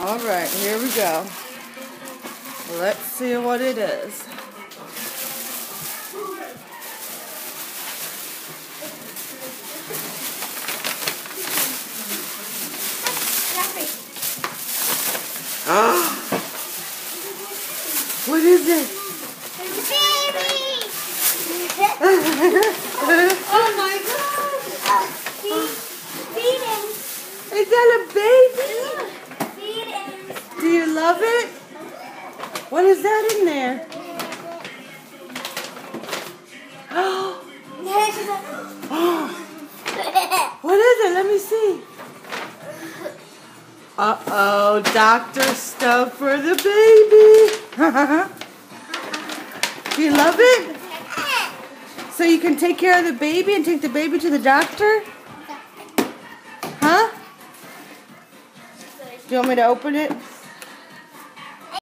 Alright, here we go. Let's see what it is. What is it? It's a baby! Oh my gosh! Feed him! Is that a baby? Feed him! Do you love it? What is that in there? What is it? Let me see. Uh-oh, doctor stuff for the baby. Do you love it? So you can take care of the baby and take the baby to the doctor? Huh? Do you want me to open it?